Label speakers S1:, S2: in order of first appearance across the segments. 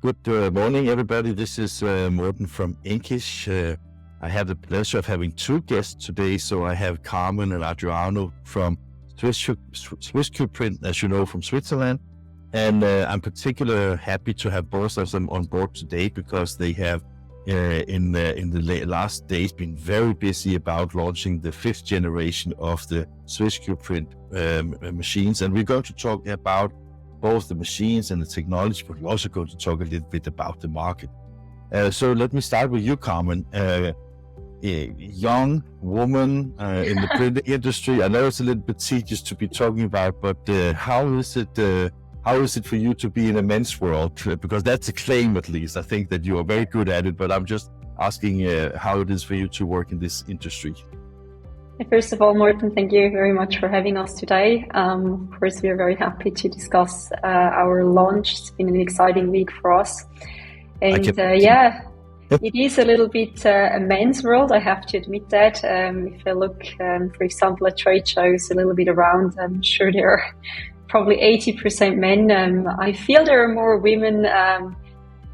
S1: Good morning, everybody. This is Morten from Inkish. I have the pleasure of having two guests today. So I have Carmen and Adriano from swissQprint, as you know, from Switzerland. And I'm particularly happy to have both of them on board today because they have, in the last days, been very busy about launching the 5th generation of the swissQprint machines. And we're going to talk about both the machines and the technology, but we're also going to talk a little bit about the market. So let me start with you, Carmen. A young woman in the printing industry. I know it's a little bit tedious to be talking about, but how is it for you to be in a men's world? Because that's a claim, at least. I think that you are very good at it, but I'm just asking how it is for you to work in this industry.
S2: First of all, Morten, thank you very much for having us today. Of course, we are very happy to discuss our launch. It's been an exciting week for us. And it is a little bit a men's world, I have to admit that. If I look, for example, at trade shows a little bit around, I'm sure there are probably 80% men. I feel there are more women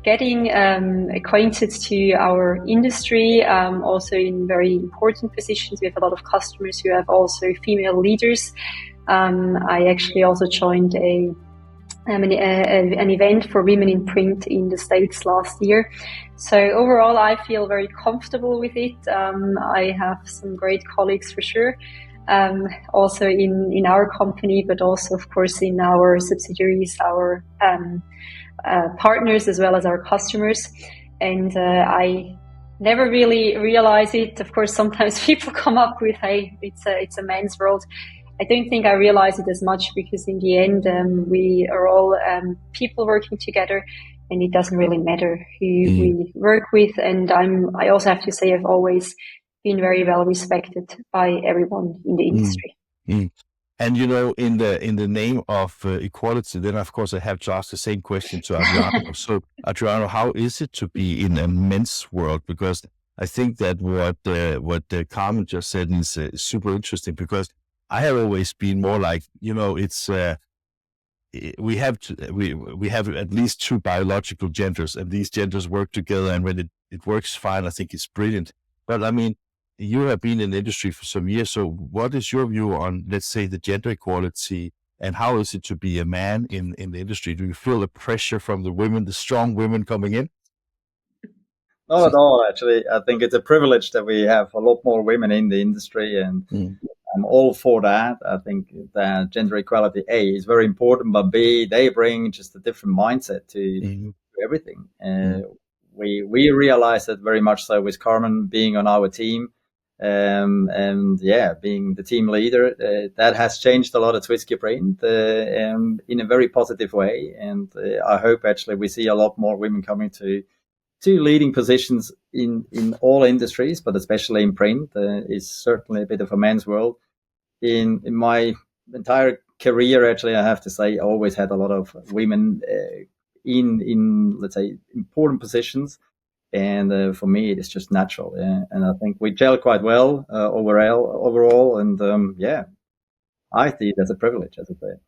S2: getting acquainted to our industry, also in very important positions. We have a lot of customers who have also female leaders. I actually also joined an event for women in print in the States last year. So overall, I feel very comfortable with it. I have some great colleagues for sure, also in our company, but also, of course, in our subsidiaries, our partners, as well as our customers. And I never really realize it. Of course, sometimes people come up with, hey, it's a man's world. I don't think I realize it as much because in the end, we are all people working together, and it doesn't really matter who we work with. And I also have to say I've always been very well respected by everyone in the industry.
S1: And you know, in the name of equality, then of course I have to ask the same question to Adriano. So Adriano, how is it to be in a men's world? Because I think that what Carmen just said is super interesting. Because I have always been more like, you know, it's we have at least two biological genders, and these genders work together. And when it works fine, I think it's brilliant. But I mean, you have been in the industry for some years. So what is your view on, let's say, the gender equality, and how is it to be a man in the industry? Do you feel the pressure from the women, the strong women coming in?
S3: Not at all, actually. I think it's a privilege that we have a lot more women in the industry, and I'm all for that. I think that gender equality, A, is very important, but B, they bring just a different mindset to everything. We realize that very much so with Carmen being on our team. And being the team leader, that has changed a lot at swissQprint in a very positive way. And I hope actually we see a lot more women coming to leading positions in all industries, but especially in print. Is certainly a bit of a man's world. In my entire career, actually, I have to say, I always had a lot of women in let's say important positions. And for me, it's just natural. And I think we gel quite well overall. And I see it as a privilege, as I say.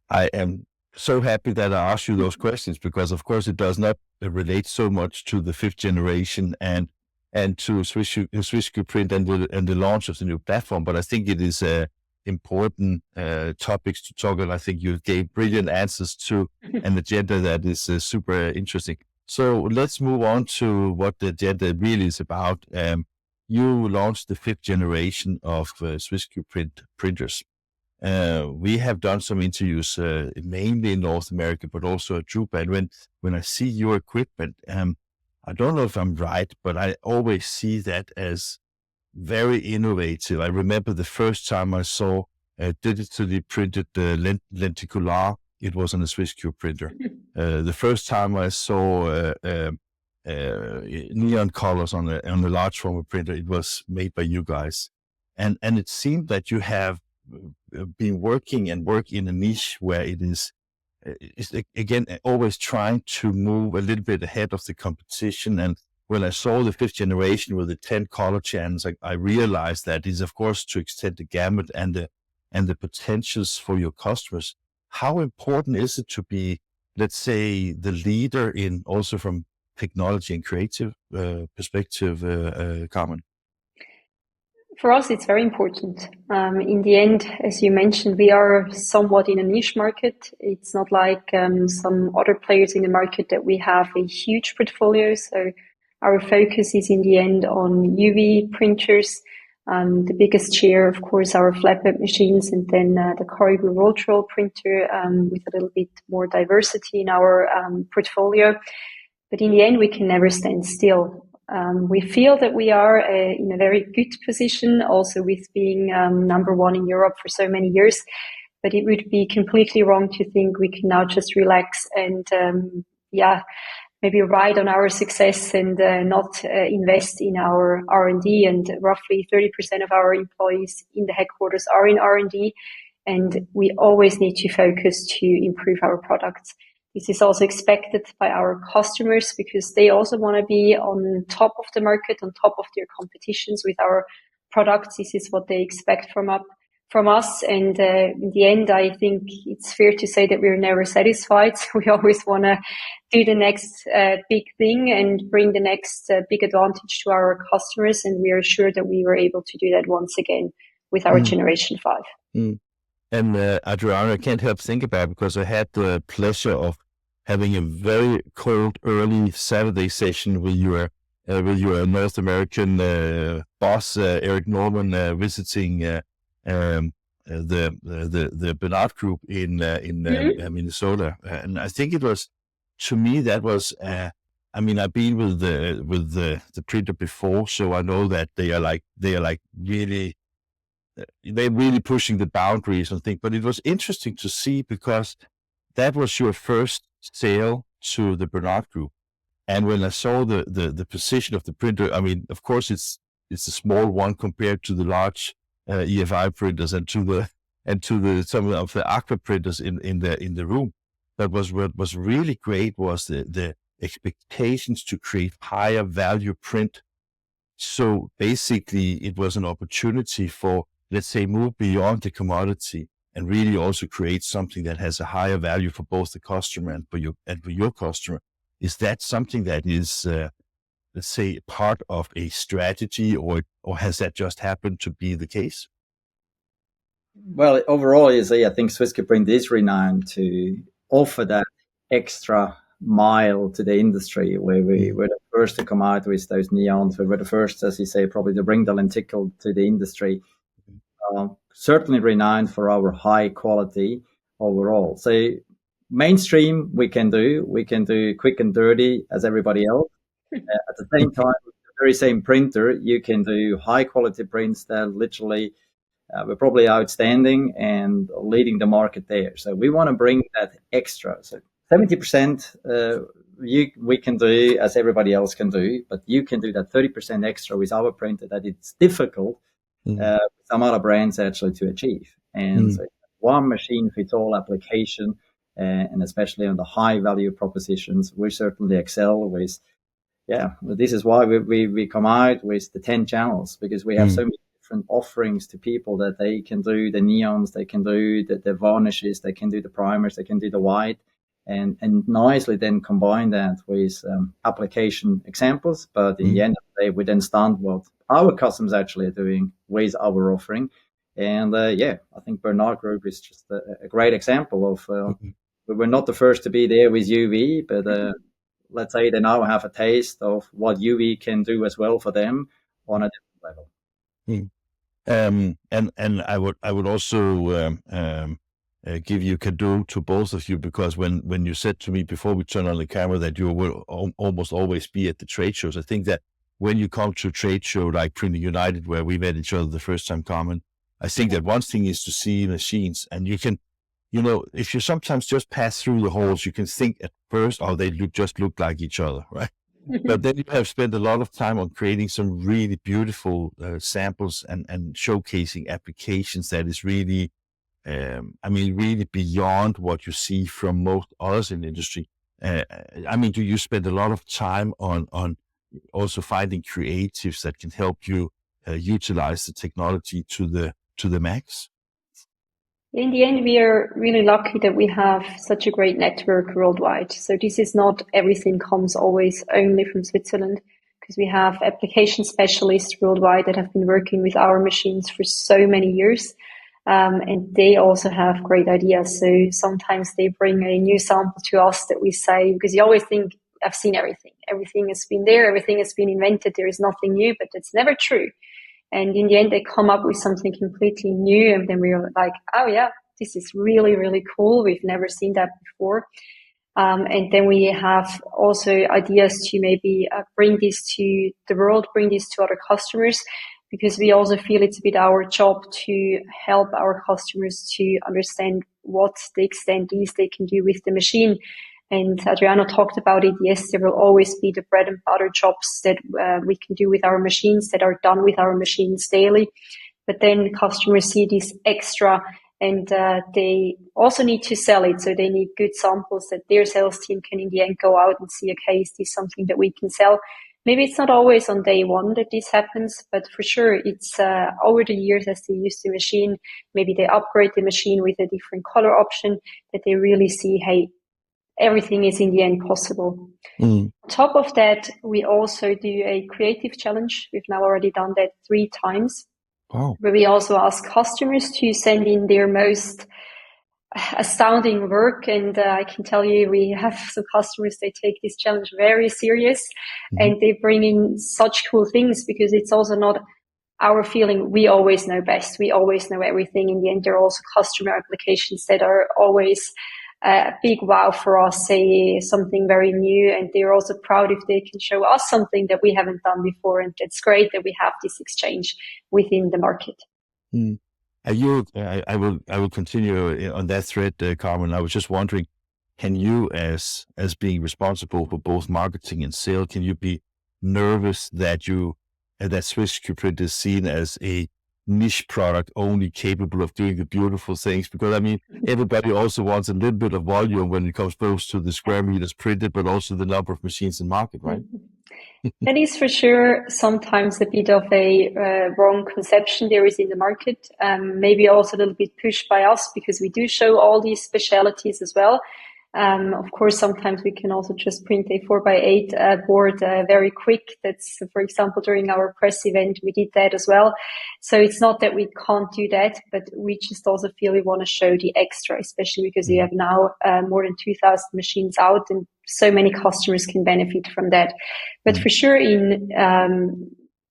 S1: I am so happy that I asked you those questions because, of course, it does not relate so much to the 5th generation and to swissQprint and the launch of the new platform. But I think it is important topics to talk about. I think you gave brilliant answers to an agenda that is super interesting. So let's move on to what the agenda really is about. You launched the 5th generation of swissQprint printers. We have done some interviews, mainly in North America, but also at Juba. And when I see your equipment, I don't know if I'm right, but I always see that as very innovative. I remember the first time I saw a digitally printed lenticular, it was on a swissQprinter. The first time I saw neon colors on a large format printer, it was made by you guys. And it seemed that you have been work in a niche where it's again always trying to move a little bit ahead of the competition. And when I saw the 5th generation with the 10 color channels, I realized that is, of course, to extend the gamut and the potentials for your customers. How important is it to be let's say, the leader in also from technology and creative perspective, Carmen?
S2: For us, it's very important. In the end, as you mentioned, we are somewhat in a niche market. It's not like some other players in the market that we have a huge portfolio. So our focus is in the end on UV printers. The biggest share, of course, our flatbed machines, and then the Caribou roll printer with a little bit more diversity in our portfolio. But in the end, we can never stand still. We feel that we are in a very good position, also with being number one in Europe for so many years. But it would be completely wrong to think we can now just relax and, maybe ride on our success and not invest in our R&D. And roughly 30% of our employees in the headquarters are in R&D, and we always need to focus to improve our products. This is also expected by our customers because they also want to be on top of the market, on top of their competitions with our products. This is what they expect from us. And in the end, I think it's fair to say that we're never satisfied. We always want to do the next big thing and bring the next big advantage to our customers. And we are sure that we were able to do that once again with our Generation 5.
S1: And Adriano, I can't help think about it because I had the pleasure of having a very cold early Saturday session with your North American boss, Eric Norman, visiting the Bernard Group in Minnesota. And I think it was, to me, that was. I mean, I've been with the printer before, so I know that they are like really. They're really pushing the boundaries and things, but it was interesting to see because that was your first sale to the Bernard Group. And when I saw the position of the printer, I mean, of course, it's a small one compared to the large EFI printers and to the some of the Aqua printers in the room. But what was really great was the expectations to create higher value print. So basically, it was an opportunity for, let's say, move beyond the commodity and really also create something that has a higher value for both the customer and for your customer. Is that something that is, let's say, part of a strategy, or has that just happened to be the case?
S3: Well, overall, you see, I think swissQprint is renowned to offer that extra mile to the industry, where we were the first to come out with those neons. We were the first, as you say, probably to bring the lenticle to the industry. Certainly renowned for our high quality overall. So mainstream we can do quick and dirty as everybody else. At the same time, with the very same printer, you can do high quality prints that literally were probably outstanding and leading the market there. So we want to bring that extra. So 70% we can do as everybody else can do, but you can do that 30% extra with our printer that it's difficult some other brands actually to achieve. And so one machine fits all application, and especially on the high value propositions, we certainly excel with. Yeah, this is why we come out with the 10 channels, because we have so many different offerings to people that they can do the neons, they can do the varnishes, they can do the primers, they can do the white, and nicely then combine that with application examples. But in the end of the day, we then stand what our customers actually are doing with our offering. And I think Bernard Group is just a great example of we were not the first to be there with UV, but let's say they now have a taste of what UV can do as well for them on a different
S1: level. And I would also give you cadeau to both of you, because when you said to me before we turned on the camera that you will almost always be at the trade shows, I think that when you come to a trade show like Printing United, where we met each other the first time, Carmen, I think that one thing is to see machines, and you can, if you sometimes just pass through the halls, you can think at first, oh, they just look like each other, right? But then you have spent a lot of time on creating some really beautiful samples and showcasing applications that is really, really beyond what you see from most others in the industry. Do you spend a lot of time on also finding creatives that can help you utilize the technology to the max?
S2: In the end, we are really lucky that we have such a great network worldwide. So this is not everything comes always only from Switzerland, because we have application specialists worldwide that have been working with our machines for so many years. And they also have great ideas. So sometimes they bring a new sample to us that we say, because you always think, I've seen everything. Everything has been there. Everything has been invented. There is nothing new, but it's never true. And in the end, they come up with something completely new. And then we're like, oh yeah, this is really, really cool. We've never seen that before. And then we have also ideas to maybe bring this to the world, bring this to other customers, because we also feel it's a bit our job to help our customers to understand what the extent is they can do with the machine. And Adriano talked about it. Yes, there will always be the bread and butter jobs that we can do with our machines, that are done with our machines daily. But then customers see this extra, and they also need to sell it. So they need good samples that their sales team can in the end go out and see, okay, is this something that we can sell? Maybe it's not always on day one that this happens, but for sure it's over the years as they use the machine. Maybe they upgrade the machine with a different color option, that they really see, hey, everything is in the end possible. On top of that, we also do a creative challenge. We've now already done that 3 times.
S1: Wow.
S2: Where we also ask customers to send in their most astounding work. And I can tell you, we have some customers, they take this challenge very serious, and they bring in such cool things, because it's also not our feeling we always know best. We always know everything. In the end, there are also customer applications that are always a big wow for us, say something very new, and they're also proud if they can show us something that we haven't done before. And it's great that we have this exchange within the market.
S1: I will continue on that thread, Carmen. I was just wondering, can you, as being responsible for both marketing and sales, can you be nervous that that swissQprint is seen as a niche product only capable of doing the beautiful things? Because I mean, everybody also wants a little bit of volume when it comes both to the square meters printed, but also the number of machines in market, right?
S2: That is for sure sometimes a bit of a wrong conception there is in the market. Maybe also a little bit pushed by us, because we do show all these specialities as well. Of course, sometimes we can also just print a 4x8 board very quick. That's, for example, during our press event, we did that as well. So it's not that we can't do that, but we just also feel we want to show the extra, especially because we have now more than 2,000 machines out, and so many customers can benefit from that. But for sure, in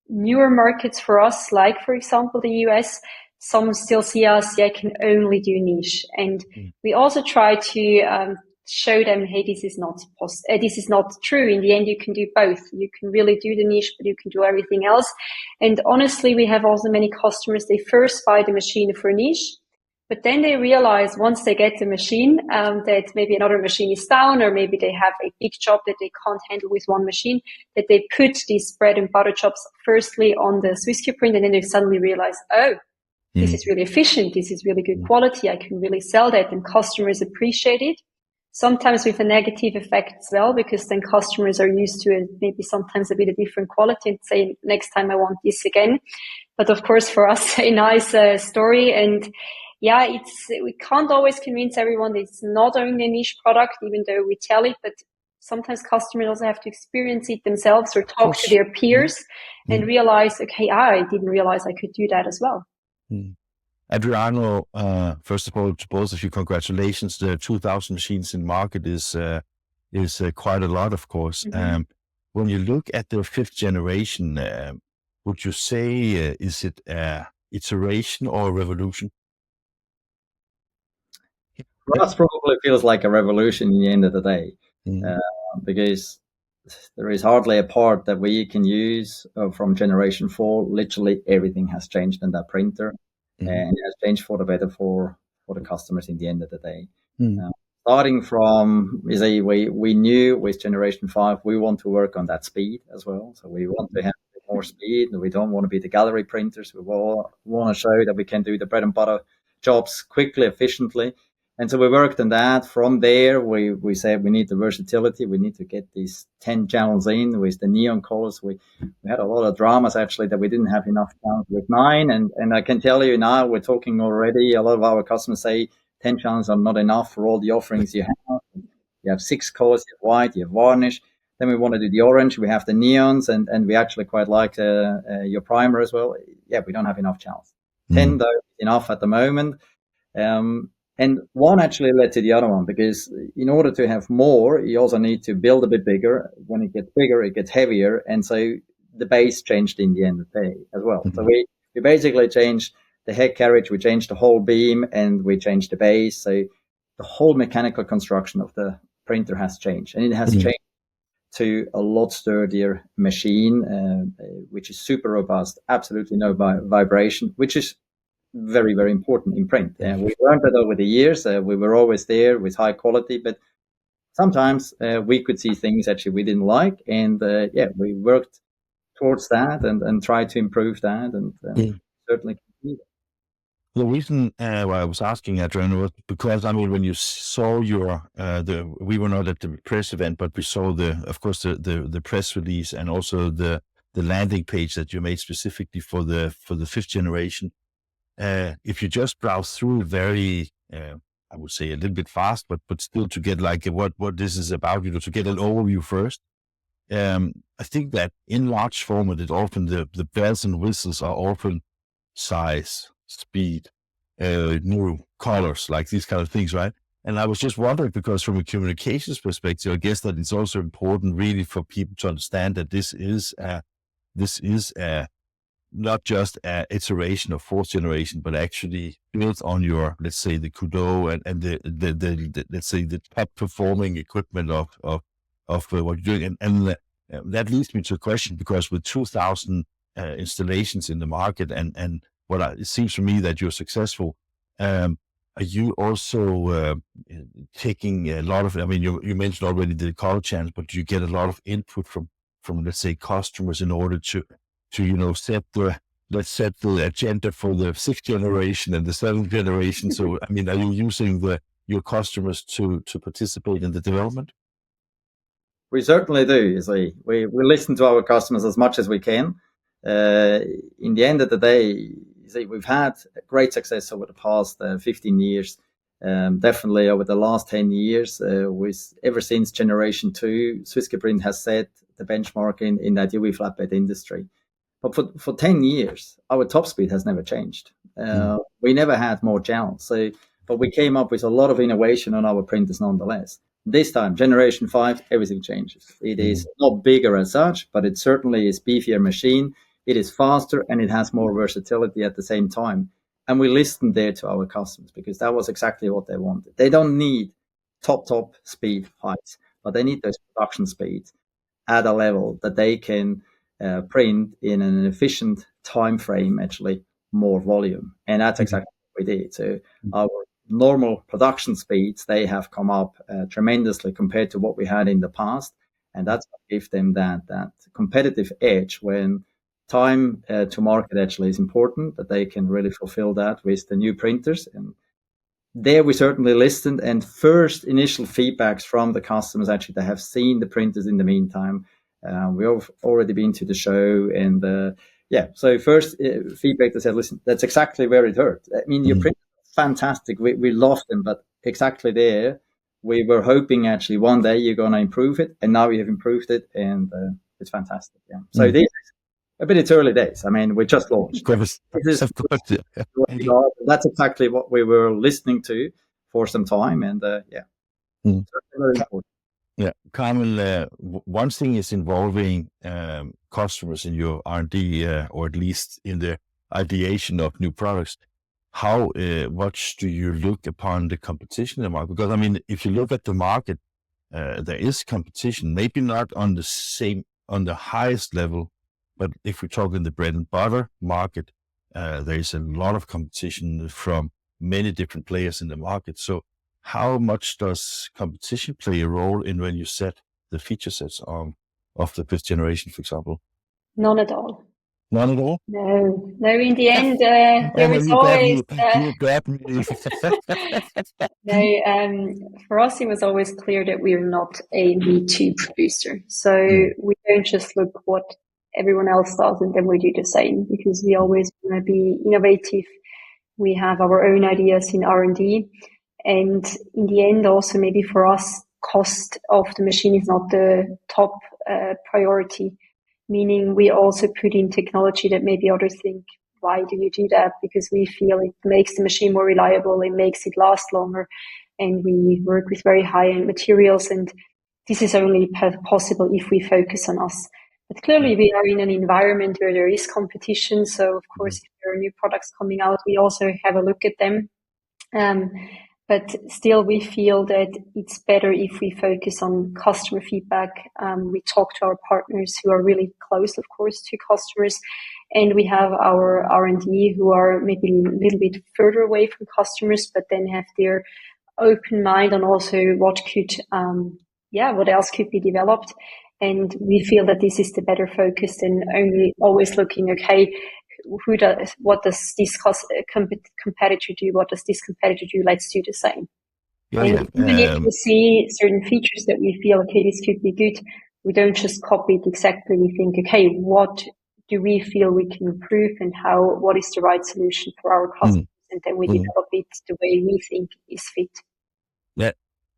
S2: newer markets for us, like, for example, the US, some still see us, can only do niche. And we also try to show them, hey, this is not true. In the end, you can do both. You can really do the niche, but you can do everything else. And honestly, we have also many customers, they first buy the machine for niche, but then they realize once they get the machine, that maybe another machine is down, or maybe they have a big job that they can't handle with one machine, that they put these bread and butter jobs firstly on the swissQprint, and then they suddenly realize, oh, this is really efficient. This is really good quality. I can really sell that, and customers appreciate it. Sometimes with a negative effect as well, because then customers are used to it, maybe sometimes a bit of different quality, and say, next time I want this again. But of course, for us, a nice story. And we can't always convince everyone that it's not only a niche product, even though we tell it, but sometimes customers also have to experience it themselves, or talk to their peers and realize, okay, I didn't realize I could do that as well.
S1: Adriano, first of all, to both of you, congratulations. The 2,000 machines in market is quite a lot, of course. When you look at the 5th generation, would you say, is it iteration or a revolution?
S3: For us, probably feels like a revolution in the end of the day, because there is hardly a part that we can use from generation 4. Literally everything has changed in that printer, and it has changed for the better for the customers in the end of the day. Starting from, we knew with generation 5, we want to work on that speed as well. So we want to have more speed, and we don't want to be the gallery printers. We want to show that we can do the bread and butter jobs quickly, efficiently. And so we worked on that. From there, we said we need the versatility. We need to get these 10 channels in with the neon colors. We had a lot of dramas actually that we didn't have enough channels with 9. And I can tell you now, we're talking already. A lot of our customers say 10 channels are not enough for all the offerings you have. You have 6 colors, you have white, you have varnish. Then we want to do the orange. We have the neons, and we actually quite like your primer as well. Yeah, we don't have enough channels. 10 though, enough at the moment. And one actually led to the other one, because in order to have more, you also need to build a bit bigger. When it gets bigger, it gets heavier. And so the base changed in the end of the day as well. So we basically changed the head carriage, we changed the whole beam, and we changed the base. So the whole mechanical construction of the printer has changed, and it has changed to a lot sturdier machine, which is super robust, absolutely no vibration, which is very, very important in print. And we learned that over the years. We were always there with high quality, but sometimes we could see things actually we didn't like. And we worked towards that and tried to improve that, and certainly continue.
S1: The reason why I was asking, Adriano, was because, I mean, when you saw your, we were not at the press event, but we saw of course, the press release, and also the landing page that you made specifically for the 5th generation. If you just browse through very, I would say a little bit fast, but still to get like what this is about, to get an overview first. I think that in large format, it often the bells and whistles are often size, speed, new colors, like these kind of things, right? And I was just wondering, because from a communications perspective, I guess that it's also important really for people to understand that this is not just an iteration of 4th generation, but actually built on your, let's say, the Kudo and the let's say the top performing equipment of what you're doing. And that leads me to a question, because with 2,000 installations in the market, and it seems to me that you're successful, are you also taking a lot of, I mean, you mentioned already the color channels, but do you get a lot of input from let's say customers in order to set the agenda for the 6th generation and the 7th generation? So, I mean, are you using your customers to participate in the development?
S3: We certainly do. We listen to our customers as much as we can. In the end of the day, we've had great success over the past 15 years. Definitely over the last 10 years, ever since generation 2, swissQprint has set the benchmark in that UV flatbed industry. But for 10 years, our top speed has never changed. We never had more channels. But we came up with a lot of innovation on our printers nonetheless. This time, generation 5, everything changes. It is not bigger as such, but it certainly is beefier machine. It is faster, and it has more versatility at the same time. And we listened there to our customers, because that was exactly what they wanted. They don't need top speed heights, but they need those production speeds at a level that they can print in an efficient time frame, actually more volume. And that's exactly what we did. So our normal production speeds, they have come up tremendously compared to what we had in the past. And that's what gives them that competitive edge when time to market actually is important, that they can really fulfill that with the new printers. And there we certainly listened, and first initial feedbacks from the customers, actually, they have seen the printers in the meantime. We've already been to the show, and so first feedback, they said, listen, that's exactly where it hurt. I mean, your printers are fantastic. We love them, but exactly there, we were hoping actually one day you're going to improve it, and now you have improved it, and it's fantastic. Yeah. So this is it's early days. I mean, we just launched. That's exactly what we were listening to for some time, and very important.
S1: Yeah, Carmen, one thing is involving customers in your R&D, or at least in the ideation of new products. How much do you look upon the competition in the market? Because, I mean, if you look at the market, there is competition, maybe not on the highest level, but if we talk in the bread and butter market, there is a lot of competition from many different players in the market. So how much does competition play a role in when you set the feature sets of the 5th generation, for example?
S2: None at all.
S1: None at all?
S2: No, in the end,
S1: Oh,
S2: there
S1: well,
S2: is always,
S1: you grabbed me.
S2: no, for us, it was always clear that we're not a Me-Too producer. So we don't just look what everyone else does and then we do the same, because we always want to be innovative. We have our own ideas in R&D. And in the end, also maybe for us, cost of the machine is not the top priority, meaning we also put in technology that maybe others think, why do you do that? Because we feel it makes the machine more reliable, it makes it last longer, and we work with very high-end materials, and this is only possible if we focus on us. But clearly we are in an environment where there is competition, so of course if there are new products coming out, we also have a look at them. But still, we feel that it's better if we focus on customer feedback. We talk to our partners who are really close, of course, to customers. And we have our R&D who are maybe a little bit further away from customers, but then have their open mind on also what else could be developed. And we feel that this is the better focus than only always looking, okay, what does this competitor do? What does this competitor do? Let's do the same. Even if we see certain features that we feel, okay, this could be good, we don't just copy it exactly. We think, okay, what do we feel we can improve and what is the right solution for our customers? And then we develop it the way we think is fit.
S1: Yeah,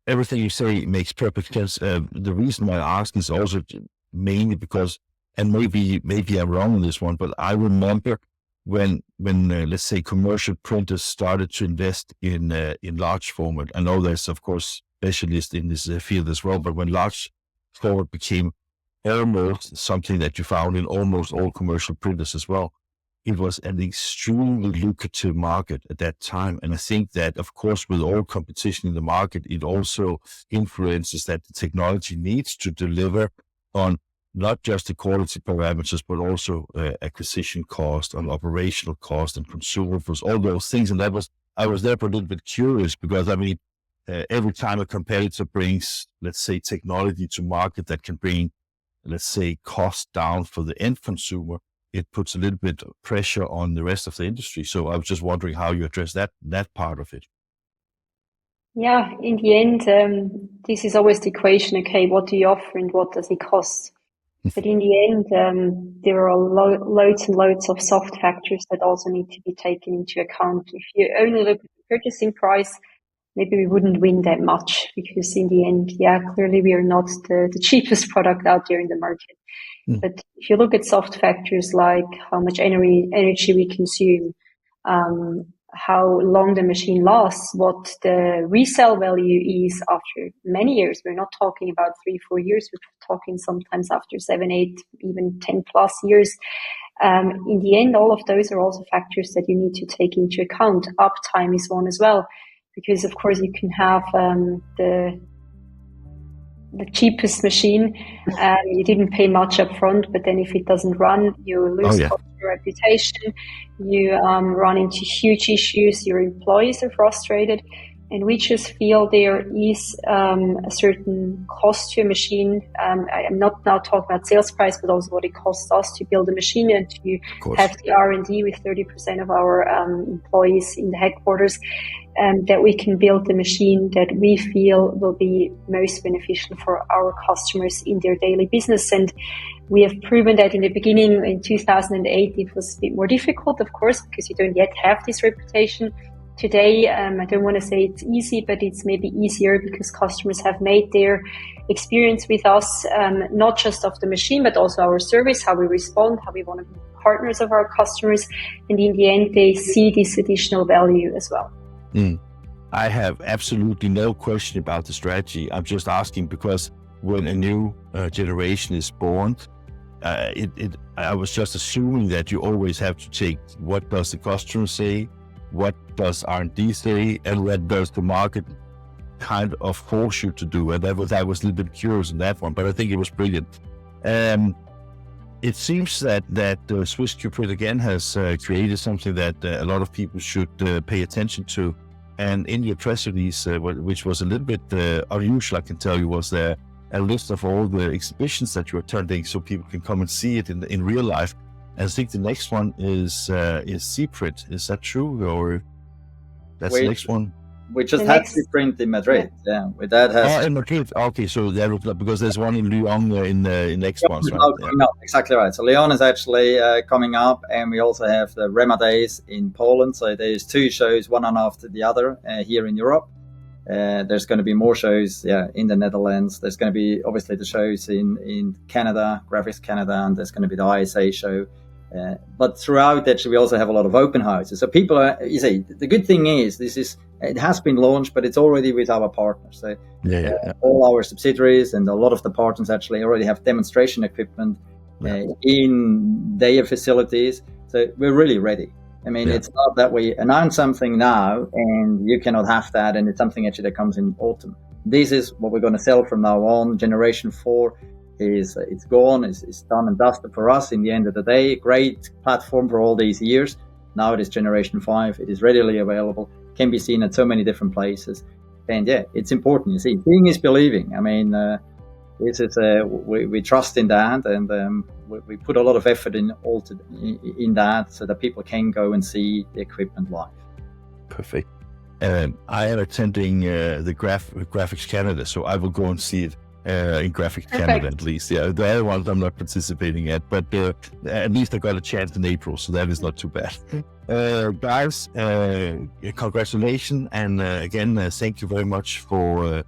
S1: everything you say makes perfect sense. The reason why I ask is also mainly because, and maybe I'm wrong on this one, but I remember when let's say commercial printers started to invest in large format. I know there's of course specialists in this field as well, but when large format became almost something that you found in almost all commercial printers as well, it was an extremely lucrative market at that time. And I think that, of course, with all competition in the market, it also influences that the technology needs to deliver on not just the quality parameters, but also acquisition cost, on operational cost and consumables, all those things. And I was there for a little bit curious because, I mean, every time a competitor brings, let's say, technology to market that can bring, let's say, cost down for the end consumer, it puts a little bit of pressure on the rest of the industry. So I was just wondering how you address that part of it.
S2: Yeah, in the end, this is always the equation. Okay, what do you offer and what does it cost? But in the end, there are loads and loads of soft factors that also need to be taken into account. If you only look at the purchasing price, maybe we wouldn't win that much, because in the end, clearly we are not the cheapest product out there in the market. But if you look at soft factors like how much energy we consume, how long the machine lasts, what the resale value is after many years. We're not talking about 3-4 years. We're talking sometimes after 7, 8, even 10 plus years. In the end, all of those are also factors that you need to take into account. Uptime is one as well, because of course you can have the cheapest machine. You didn't pay much up front, but then if it doesn't run, you lose your reputation. You run into huge issues. Your employees are frustrated. And we just feel there is a certain cost to a machine. I'm not now talking about sales price, but also what it costs us to build a machine and to have the R&D with 30% of our employees in the headquarters, that we can build the machine that we feel will be most beneficial for our customers in their daily business. And we have proven that in the beginning, in 2008, it was a bit more difficult, of course, because you don't yet have this reputation. Today, I don't want to say it's easy, but it's maybe easier because customers have made their experience with us, not just of the machine, but also our service, how we respond, how we want to be partners of our customers. And in the end, they see this additional value as well.
S1: I have absolutely no question about the strategy. I'm just asking because when a new generation is born, I was just assuming that you always have to take what does the customer say, what does R&D say, and what does the market kind of force you to do. And I was a little bit curious on that one, but I think it was brilliant. It seems that swissQprint again has created something that a lot of people should pay attention to. And in your press release, which was a little bit unusual, I can tell you, was there a list of all the exhibitions that you're attending so people can come and see it in real life. I think the next one is swissQprint. Is that true, or that's the next one?
S3: We just had swissQprint in Madrid. Yeah, with that has.
S1: In Madrid. Okay, so there because there's one in Lyon in next month, right?
S3: Coming up. Exactly right. So Lyon is actually coming up, and we also have the Rema Days in Poland. So there's 2 shows, one after the other, here in Europe. There's going to be more shows, in the Netherlands. There's going to be obviously the shows in Canada, Graphics Canada, and there's going to be the ISA show. But throughout, actually, we also have a lot of open houses. So people are, the good thing is it has been launched, but it's already with our partners. So all our subsidiaries and a lot of the partners actually already have demonstration equipment in their facilities. So we're really ready. I mean, it's not that we announce something now and you cannot have that, and it's something actually that comes in autumn. This is what we're going to sell from now on. Generation 4 it's gone, it's done and dusted for us in the end of the day. Great platform for all these years. Now it is Generation 5. It is readily available, can be seen at so many different places. And it's important. You see, seeing is believing. I mean, this is we trust in that, and we put a lot of effort in that so that people can go and see the equipment live.
S1: Perfect. I am attending the Graphics Canada, so I will go and see it in Graphics Canada at least. Yeah, the other ones I'm not participating at, but at least I got a chance in April, so that is not too bad. Guys, congratulations, and again, thank you very much for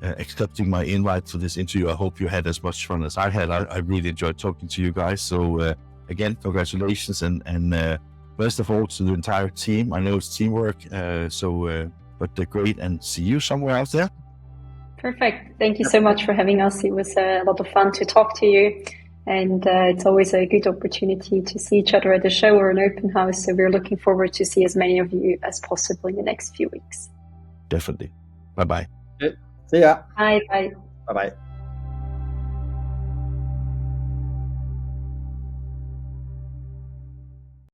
S1: accepting my invite for this interview. I hope you had as much fun as I had. I really enjoyed talking to you guys. So again, congratulations, and first of all to the entire team. I know it's teamwork, but they're great, and see you somewhere out there.
S2: Perfect. Thank you so much for having us. It was a lot of fun to talk to you, and it's always a good opportunity to see each other at a show or an open house. So we're looking forward to see as many of you as possible in the next few weeks.
S1: Definitely. Bye-bye.
S3: See ya.
S2: Bye. Bye.
S3: Bye-bye.